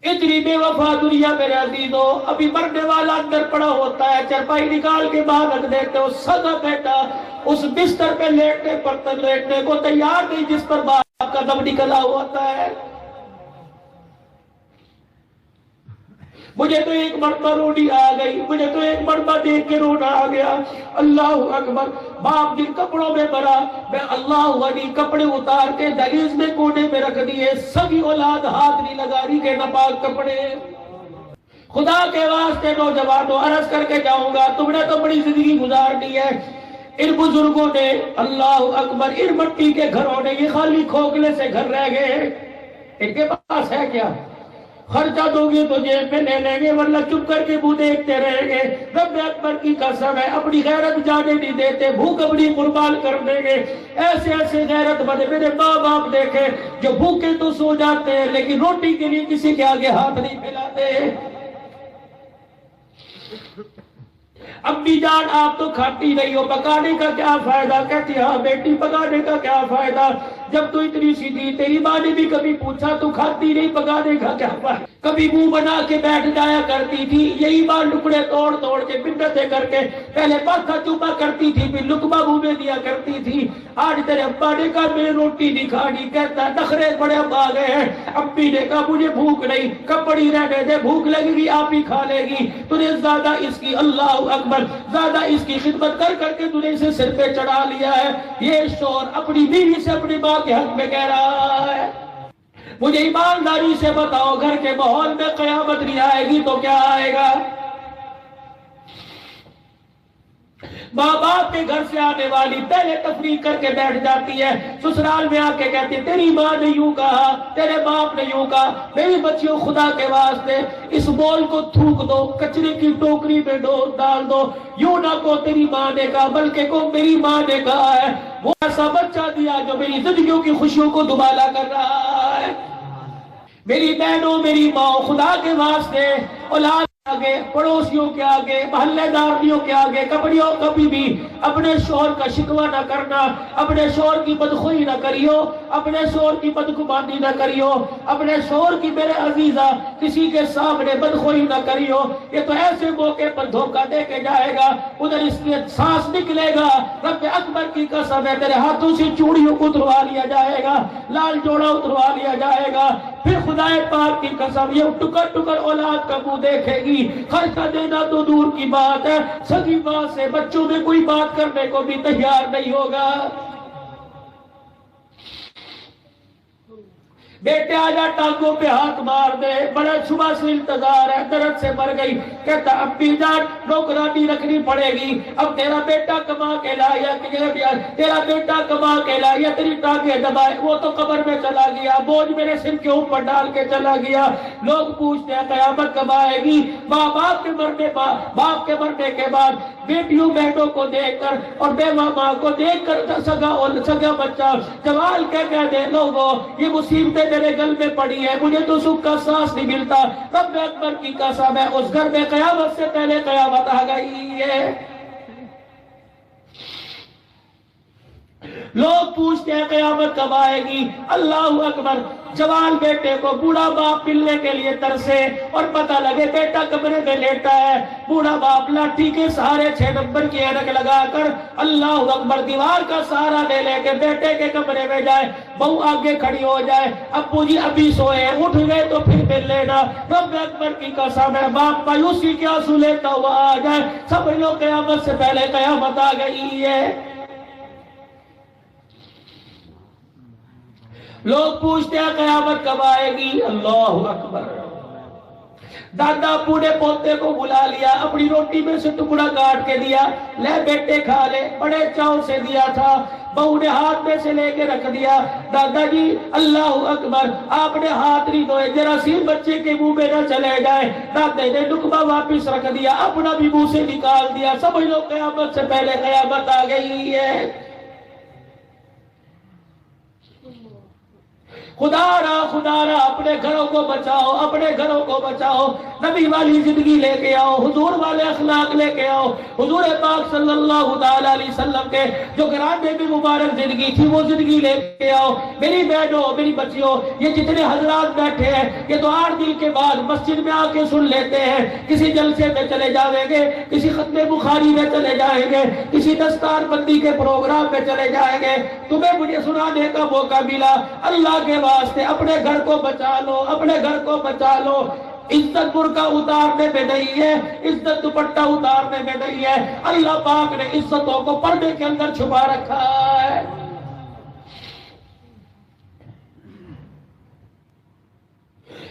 اتنی بے وفا دنیا میں رہتی تو ابھی مرنے والا اندر پڑا ہوتا ہے، چرپائی نکال کے باہر رکھ دیتے ہو، سگا بیٹا اس بستر پہ لیٹنے پر لیٹنے کو تیار نہیں جس پر باپ کا دم نکلا ہوتا ہے۔ مجھے تو ایک مرتبہ روٹی آ گئی، مجھے تو ایک مرتبہ دیکھ کے رونا آ گیا۔ اللہ اکبر، باپ جن کپڑوں میں بھرا، میں اللہ والی کپڑے اتار کے دہلیز میں کونے میں رکھ دیے، سبھی اولاد ہاتھ نہیں لگا رہی کہ ناپاک کپڑے۔ خدا کے واسطے نوجوانوں عرض کر کے جاؤں گا، تم نے تو بڑی زندگی گزارنی ہے۔ ان بزرگوں نے، اللہ اکبر، ان مٹی کے گھروں نے، یہ خالی کھوکھلے سے گھر رہ گئے، ان کے پاس ہے کیا؟ خرچہ دو گے تو جیب میں لے لیں گے، ورنہ چپ کر کے منہ دیکھتے رہیں گے۔ رب اکبر کی قسم ہے، اپنی غیرت جانے نہیں دیتے، بھوک اپنی قربان کر دیں گے۔ ایسے ایسے غیرت مند میرے ماں باپ دیکھے جو بھوکے تو سو جاتے ہیں لیکن روٹی کے لیے کسی کے آگے ہاتھ نہیں پھیلاتے۔ امی جان آپ تو کھاتی نہیں ہو، پکانے کا کیا فائدہ؟ کہتی ہاں بیٹی پکانے کا کیا فائدہ، جب تو اتنی سی تھی تیری ماں نے بھی کبھی پوچھا تو کھاتی نہیں، پکانے کا کیا فائدہ؟ کبھی منہ بنا کے بیٹھ جایا کرتی تھی، یہی بار ٹکڑے توڑ توڑ کے منتیں کر کے پہلے ماتھا چوما کرتی تھی، پھر لقمہ منہ میں دیا کرتی تھی۔ آج تیرے ابا نے کہا میں روٹی نہیں کھانی، کہتا نخرے بڑے اب آ گئے ہیں۔ امی نے کہا مجھے بھوک نہیں، کپڑی رہنے دے، بھوک لگے گی آپ ہی کھا لے گی، تجھے زیادہ اس کی، اللہ اکبر، زیادہ اس کی خدمت کر کر کے تجھے اسے سر پہ چڑھا لیا ہے۔ یہ شور اپنی بیوی سے اپنی ماں کے حق میں کہہ رہا ہے۔ مجھے ایمانداری سے بتاؤ، گھر کے ماحول میں قیامت نہیں آئے گی تو کیا آئے گا؟ ماں باپ کے گھر سے آنے والی پہلے تفریح کر کے بیٹھ جاتی ہے، سسرال میں آ کے کہتی ہے تیری ماں نے یوں کہا، تیرے باپ نے یوں کہا۔ میری بچیوں خدا کے واسطے اس بول کو تھوک دو، کچرے کی ٹوکری میں ڈال دو، یوں نہ کو تیری ماں نے کہا بلکہ کو میری ماں نے کہا ہے۔ وہ ایسا بچہ دیا جو میری زندگیوں کی خوشیوں کو دوبالا کر رہا ہے۔ میری بہنوں، میری ماں، خدا کے واسطے اولاد آگے، پڑوسیوں کے آگے، محلے داریوں کے آگے کبھی بھی اپنے شوہر کا شکوہ نہ کرنا، اپنے شوہر کی بدخوئی نہ کریو، اپنے شوہر کی بدگمانی نہ کریو، اپنے شوہر کی میرے عزیزہ کسی کے سامنے بدخوئی نہ کریو۔ یہ تو ایسے موقع پر دھوکہ دے کے جائے گا، ادھر اس کے سانس نکلے گا، رب اکبر کی قسم ہے تیرے ہاتھوں سے چوڑیوں کو اتروا لیا جائے گا، لال جوڑا اتروا لیا جائے گا۔ پھر خدا پاک کی قسم یہ ٹکر ٹکر اولاد کا منہ دیکھے گی۔ خرچہ دینا تو دور کی بات ہے، سگی ماں سے بچوں میں کوئی بات کرنے کو بھی تیار نہیں ہوگا۔ بیٹے آجا ٹانگوں پہ ہاتھ مار دے، بڑا صبح سے انتظار ہے، درد سے مر گئی، کہتا امی جان نوکرانی رکھنی پڑے گی، اب تیرا بیٹا کما کے لایا، تیرا بیٹا کما کے لایا، تیری ٹانگیں دبائے، وہ تو قبر میں چلا گیا، بوجھ میرے سر کے اوپر ڈال کے چلا گیا۔ لوگ پوچھتے ہیں قیامت کب آئے گی؟ باپ کے مرنے کے بعد بیٹیوں بہنوں کو دیکھ کر اور بیوہ ماں کو دیکھ کر سگا بچہ جوال کہہ دے لوگوں یہ مصیبتیں میرے گل میں پڑی ہے، مجھے تو سکھ کا سانس نہیں ملتا۔ رب اکبر کی قسم ہے اس گھر میں قیامت سے پہلے قیامت آ گئی ہے۔ لوگ پوچھتے ہیں قیامت کب آئے گی؟ اللہ اکبر، جوان بیٹے کو بوڑھا باپ ملنے کے لیے ترسے اور پتہ لگے بیٹا کمرے میں لیٹا ہے، بوڑھا باپ لاٹھی کے سہارے 6 نمبر کی اینک لگا کر اللہ اکبر دیوار کا سہارا لے کے بیٹے کے کمرے میں جائے، بہو آگے کھڑی ہو جائے، ابو جی ابھی سوئے ہیں، اٹھ گئے تو پھر مل لینا۔ رب اکبر کی قسم ہے باپ مایوسی کے آنسو لیتا ہوا آ جائے، سمجھ لو قیامت سے پہلے قیامت آ گئی ہے۔ لوگ پوچھتے ہیں قیامت کب آئے گی؟ اللہ اکبر، دادا ابو نے پوتے کو بلا لیا، اپنی روٹی میں سے ٹکڑا کاٹ کے دیا، لے بیٹے کھا لے، بڑے چاؤ سے دیا تھا، بہو نے ہاتھ میں سے لے کے رکھ دیا۔ دادا جی اللہ اکبر، آپ نے ہاتھ نہیں دھوئے، جراثیم بچے کے منہ میں نہ چلے جائے، دادے نے لقمہ واپس رکھ دیا، اپنا بھی منہ سے نکال دیا۔ سمجھ لو قیامت سے پہلے قیامت آ گئی ہے۔ خدا را اپنے گھروں کو بچاؤ، اپنے گھروں کو بچاؤ، نبی والی زندگی لے کے آؤ، حضور والے اخلاق لے کے آؤ، حضور پاک صلی اللہ تعالیٰ علیہ وسلم کے جو گرانے میں مبارک زندگی تھی وہ زندگی لے کے آؤ۔ میری بہنوں، میری بچیوں، یہ جتنے حضرات بیٹھے ہیں یہ تو 8 دن کے بعد مسجد میں آ کے سن لیتے ہیں، کسی جلسے میں چلے جائیں گے، کسی ختم بخاری میں چلے جائیں گے، کسی دستار بندی کے پروگرام میں چلے جائیں گے، تمہیں مجھے سنانے کا موقع ملا۔ اللہ کے واسطے اپنے گھر کو بچا لو، اپنے گھر کو بچا لو۔ عزت برقع اتارنے میں نہیں ہے، عزت دوپٹہ اتارنے میں نہیں ہے، اللہ پاک نے عزتوں کو پردے کے اندر چھپا رکھا ہے۔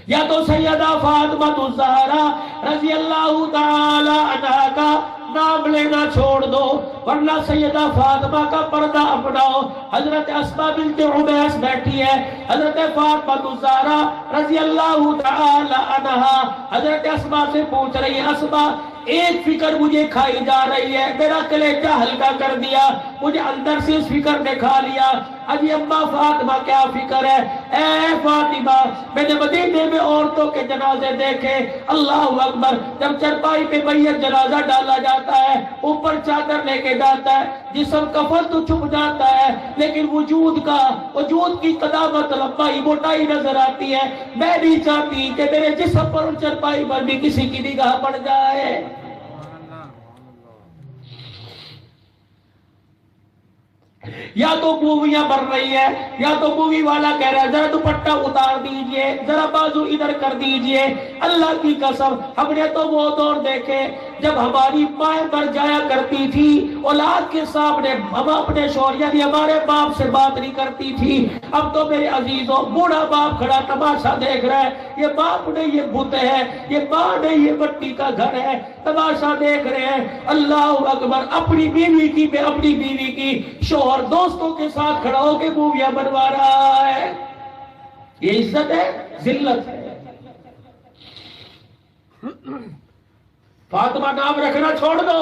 یا تو سیدہ فاطمہ الزہرا رضی اللہ تعالی عنہا کا نام لینا چھوڑ دو، ورنہ سیدہ فاطمہ کا پردہ اپناؤ۔ حضرت اسماء بنت عمیس بیٹھی ہے، حضرت فاطمہ الزہرا رضی اللہ تعالی عنہا حضرت اسماء سے پوچھ رہی ہے، اسماء ایک فکر مجھے کھائی جا رہی ہے، میرا کلیجہ ہلکا کر دیا، مجھے اندر سے اس فکر نے کھا لیا۔ ابھی اماں فاطمہ کیا فکر ہے؟ اے فاطمہ، میں نے مدینے میں عورتوں کے جنازے دیکھے، اللہ اکبر، جب چرپائی پہ میت جنازہ ڈالا جاتا ہے، اوپر چادر لے کے جاتا ہے، جسم کفن تو چھپ جاتا ہے لیکن وجود کی قدامت، لمبائی، موٹائی نظر آتی ہے۔ میں نہیں چاہتی کہ میرے جسم پر چرپائی پر بھی کسی کی نگاہ پڑ جائے۔ یا تو موویاں بن رہی ہے، یا تو مووی والا کہہ رہا ہے ذرا دوپٹہ اتار دیجئے، ذرا بازو ادھر کر دیجئے۔ اللہ کی قسم، ہم نے تو وہ دور دیکھے جب ہماری مائیں مر جایا کرتی تھی، اولاد کے سامنے ہم اپنے شوہر یعنی ہمارے باپ سے بات نہیں کرتی تھی۔ اب تو میرے عزیزوں، بوڑھا باپ کھڑا تماشا دیکھ رہا ہے، یہ باپ نہیں یہ بت ہے، یہ ماں نہیں یہ مٹی کا گھر ہے، تماشا دیکھ رہے ہیں۔ اللہ اکبر، اپنی بیوی کی شوہر دوستوں کے ساتھ کھڑا ہو کے موویاں بنوا رہا ہے۔ یہ عزت ہے؟ ذلت ہے۔ فاطمہ نام رکھنا چھوڑ دو،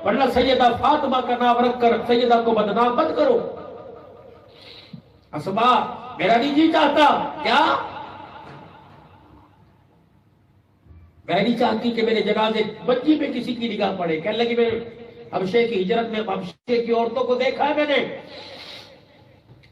ورنہ سیدہ فاطمہ کا نام رکھ کر سیدہ کو بدنام مت کرو۔ اسماء، میرا نہیں جی چاہتا کیا؟ میں نہیں چاہتی کہ میرے جنازے بچی پہ کسی کی نگاہ پڑے۔ کہنے لگی میں حبشے کی ہجرت میں حبشے کی عورتوں کو دیکھا ہے میں نے۔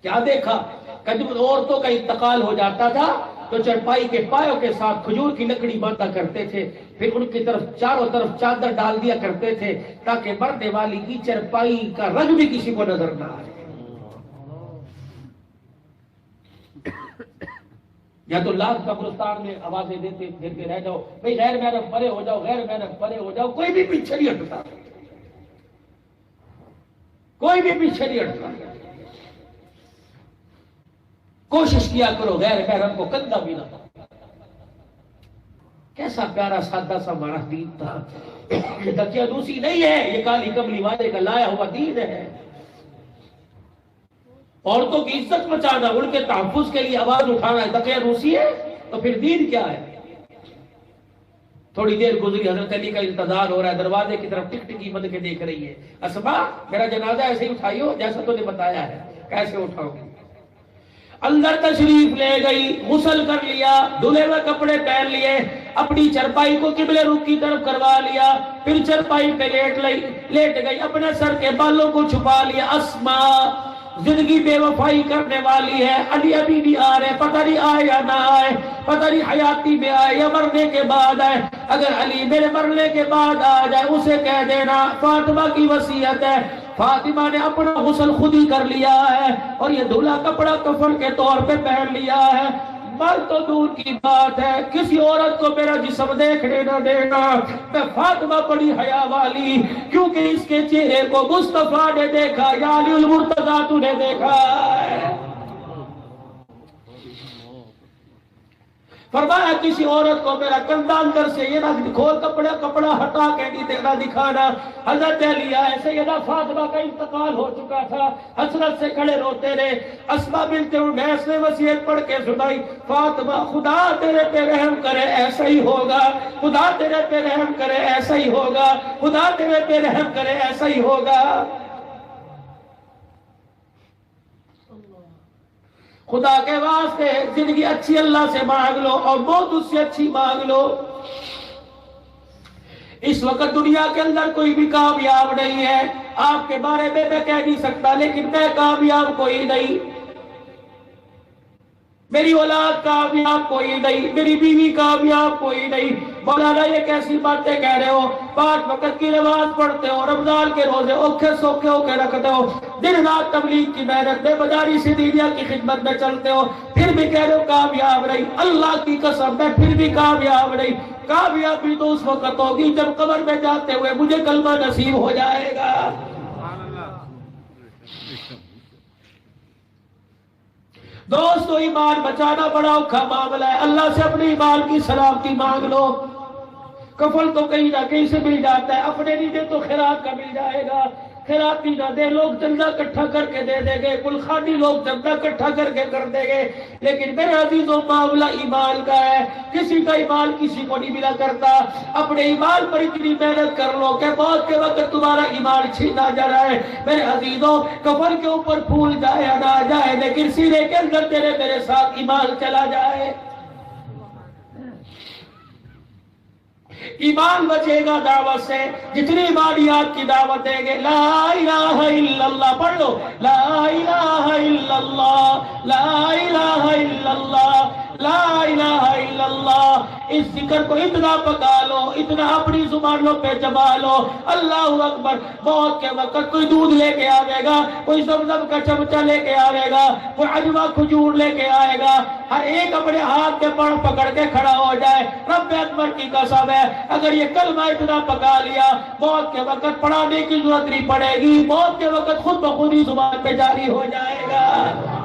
کیا دیکھا؟ کہ جب عورتوں کا انتقال ہو جاتا تھا تو چرپائی کے پایوں کے ساتھ کھجور کی لکڑی باندھا کرتے تھے، پھر ان کی طرف چاروں طرف چادر ڈال دیا کرتے تھے تاکہ مرنے والی کی چرپائی کا رنگ بھی کسی کو نظر نہ آئے۔ یا تو لاکھ قبرستان میں آوازیں دیتے رہ جاؤ، بھئی غیر محرم پرے ہو جاؤ، غیر محرم پرے ہو جاؤ، کوئی بھی پیچھے نہیں ہٹتا، کوئی بھی پیچھے نہیں ہٹتا۔ کوشش کیا کرو غیر محرم کو کندھا بھی نہ۔ کیسا پیارا سادہ سا ہمارا دین تھا، یہ دقیانوسی نہیں ہے، یہ کالی کملی والے کا لایا ہوا دین ہے۔ عورتوں کی عزت بچانا، ان کے تحفظ کے لیے آواز اٹھانا دقیانوسی ہے، تو پھر دین کیا ہے؟ تھوڑی دیر گزری، حضرت علی کا انتظار ہو رہا ہے، دروازے کی طرف ٹک ٹکی بند کے دیکھ رہی ہے۔ اسماء، میرا جنازہ ایسے ہی اٹھائی ہو جیسا تو نے بتایا ہے۔ کیسے اٹھاؤ گی؟ اندر تشریف لے گئی، غسل کر لیا، دھلے ہوئے کپڑے پہن لیے، اپنی چرپائی کو قبلہ رخ کی طرف کروا لیا، پھر چرپائی پہ لیٹ گئی، اپنے سر کے بالوں کو چھپا لیا۔ اسماء زندگی بے وفائی کرنے والی ہے، علی ابھی بھی آ رہے، پتہ نہیں آئے یا نہ آئے، پتہ نہیں حیاتی میں آئے یا مرنے کے بعد آئے۔ اگر علی میرے مرنے کے بعد آ جائے، اسے کہہ دینا فاطمہ کی وصیت ہے، فاطمہ نے اپنا غسل خود ہی کر لیا ہے اور یہ دھلا کپڑا کفن کے طور پہ پہن لیا ہے۔ مر تو دور کی بات ہے، کسی عورت کو میرا جسم دیکھنے نہ دینا۔ میں فاطمہ بڑی حیا والی، کیونکہ اس کے چہرے کو مصطفیٰ نے دیکھا، یا علی المرتضیٰ تو نے دیکھا ہے۔ فرمایا کسی عورت کو میرا کندھا اندر سے یہ نہ کھول کپڑا ہٹا کے نہیں دینا دکھانا۔ حضرت علی آئے، سیدہ فاطمہ کا انتقال ہو چکا تھا، حسرت سے کھڑے روتے رہے۔ اسماء بنت عمیس نے وصیت پڑھ کے سنائی، فاطمہ خدا تیرے پہ رحم کرے ایسا ہی ہوگا، خدا تیرے پہ رحم کرے ایسا ہی ہوگا، خدا تیرے پہ رحم کرے ایسا ہی ہوگا۔ خدا کے واسطے زندگی اچھی اللہ سے مانگ لو اور موت اس سے اچھی مانگ لو۔ اس وقت دنیا کے اندر کوئی بھی کامیاب نہیں ہے، آپ کے بارے میں میں کہہ نہیں سکتا، لیکن میں کامیاب کوئی نہیں، میری اولاد کامیاب کوئی نہیں، میری بیوی کامیاب کوئی نہیں۔ مولانا یہ کیسی باتیں کہہ رہے ہو؟ 5 وقت کی نماز پڑھتے ہو، رمضان کے روزے اوکھے سوکھے ہو کے رکھتے ہو، دن رات تبلیغ کی محنت میں مدارس دینیہ کی خدمت میں چلتے ہو، پھر بھی کہہ رہے ہو کامیاب نہیں۔ اللہ کی قسم میں پھر بھی کامیاب نہیں۔ کامیابی تو اس وقت ہوگی جب قبر میں جاتے ہوئے مجھے کلمہ نصیب ہو جائے گا۔ دوستو ایمان بچانا بڑا اوکھا معاملہ ہے، اللہ سے اپنی ایمان کی سلامتی مانگ لو۔ کفل تو کہیں نہ کہیں سے مل جاتا ہے، اپنے نہیں دے تو خیرات کا مل جائے گا، خیراتی نہ دے لوگ چندہ اکٹھا کر کے دے دیں گے، گلخانی لوگ چندہ اکٹھا کر کے کر دیں گے، لیکن میرے عزیزوں معاملہ ایمان کا ہے، کسی کا ایمان کسی کو نہیں ملا کرتا۔ اپنے ایمان پر اتنی محنت کر لو کہ موت کے وقت تمہارا ایمان چھینا جا رہا ہے۔ میرے عزیزوں کفن کے اوپر پھول جائے یا نہ جائے، لیکن سینے کے اندر تیرے میرے ساتھ ایمان چلا جائے۔ ایمان بچے گا دعوت سے، جتنی ایمانیات کی دعوت دیں گے، لا الہ الا اللہ پڑھ لو، لا الہ الا اللہ، لا الہ الا اللہ، لا الہ الا اللہ۔ اس ذکر کو اتنا پکا لو، اتنا اپنی زبانوں پہ جما لو، اللہ اکبر۔ موت کے وقت کوئی دودھ لے کے آئے گا، کوئی زمزم کا چمچہ لے کے آئے گا، کوئی عجوہ کھجور لے کے آئے گا، ہر ایک اپنے ہاتھ کے پڑ پکڑ کے کھڑا ہو جائے۔ رب اکبر کی قسم ہے، اگر یہ کلمہ اتنا پکا لیا، موت کے وقت پڑھانے کی ضرورت نہیں پڑے گی، موت کے وقت خود بخود ہی زبان پہ جاری ہو جائے گا۔